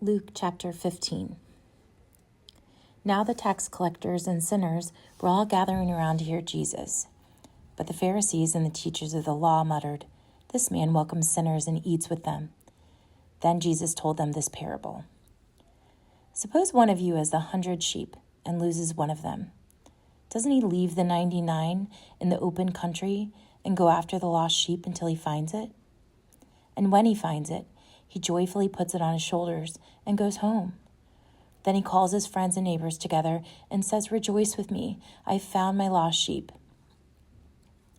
Luke chapter 15. Now the tax collectors and sinners were all gathering around to hear Jesus. But the Pharisees and the teachers of the law muttered, "This man welcomes sinners and eats with them." Then Jesus told them this parable. Suppose one of you has 100 sheep and loses one of them. Doesn't he leave the 99 in the open country and go after the lost sheep until he finds it? And when he finds it, he joyfully puts it on his shoulders and goes home. Then he calls his friends and neighbors together and says, "Rejoice with me, I found my lost sheep."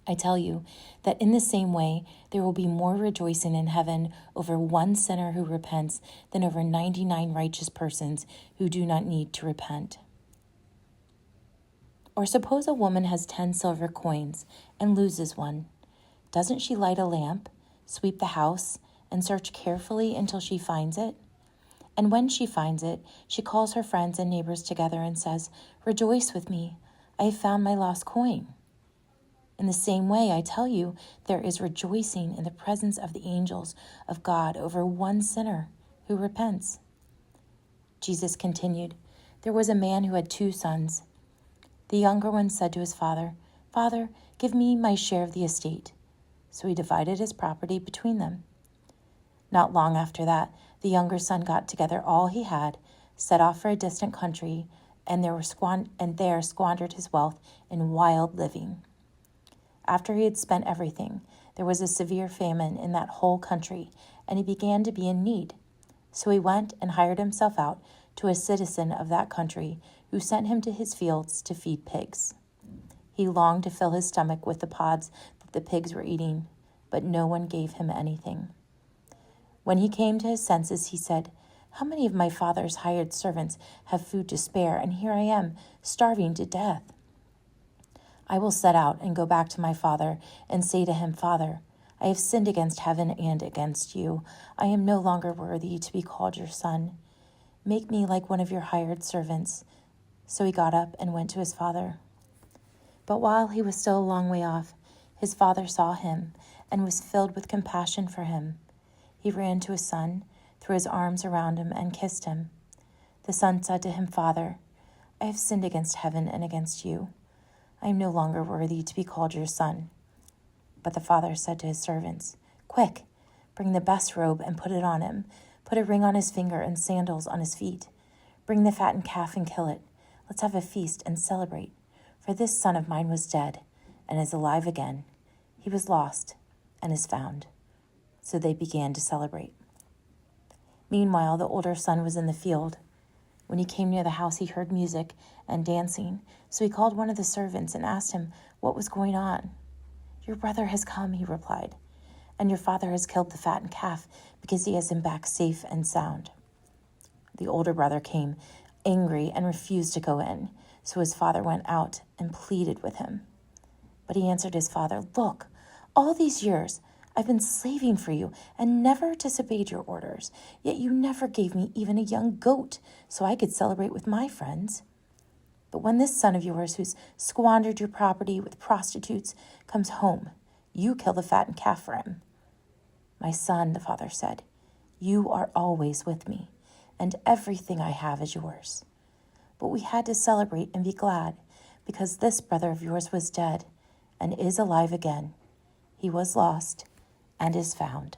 I tell you that in the same way, there will be more rejoicing in heaven over one sinner who repents than over 99 righteous persons who do not need to repent. Or suppose a woman has 10 silver coins and loses one. Doesn't she light a lamp, sweep the house, and search carefully until she finds it? And when she finds it, she calls her friends and neighbors together and says, "Rejoice with me, I have found my lost coin." In the same way, I tell you, there is rejoicing in the presence of the angels of God over one sinner who repents. Jesus continued, "There was a man who had 2 sons. The younger one said to his father, 'Father, give me my share of the estate.' So he divided his property between them. Not long after that, the younger son got together all he had, set off for a distant country, and there squandered his wealth in wild living. After he had spent everything, there was a severe famine in that whole country, and he began to be in need. So he went and hired himself out to a citizen of that country, who sent him to his fields to feed pigs. He longed to fill his stomach with the pods that the pigs were eating, but no one gave him anything. When he came to his senses, he said, 'How many of my father's hired servants have food to spare, and here I am, starving to death? I will set out and go back to my father and say to him, Father, I have sinned against heaven and against you. I am no longer worthy to be called your son. Make me like one of your hired servants.' So he got up and went to his father. But while he was still a long way off, his father saw him and was filled with compassion for him. He ran to his son, threw his arms around him, and kissed him. The son said to him, 'Father, I have sinned against heaven and against you. I am no longer worthy to be called your son.' But the father said to his servants, 'Quick, bring the best robe and put it on him. Put a ring on his finger and sandals on his feet. Bring the fattened calf and kill it. Let's have a feast and celebrate. For this son of mine was dead and is alive again. He was lost and is found.' So they began to celebrate. Meanwhile, the older son was in the field. When he came near the house, he heard music and dancing. So he called one of the servants and asked him what was going on. 'Your brother has come,' he replied, 'and your father has killed the fattened calf because he has him back safe and sound.' The older brother came, angry, and refused to go in. So his father went out and pleaded with him. But he answered his father, 'Look, all these years I've been slaving for you and never disobeyed your orders, yet you never gave me even a young goat so I could celebrate with my friends. But when this son of yours, who's squandered your property with prostitutes, comes home, you kill the fattened calf for him.' 'My son,' the father said, 'you are always with me, and everything I have is yours. But we had to celebrate and be glad, because this brother of yours was dead and is alive again. He was lost and is found.'"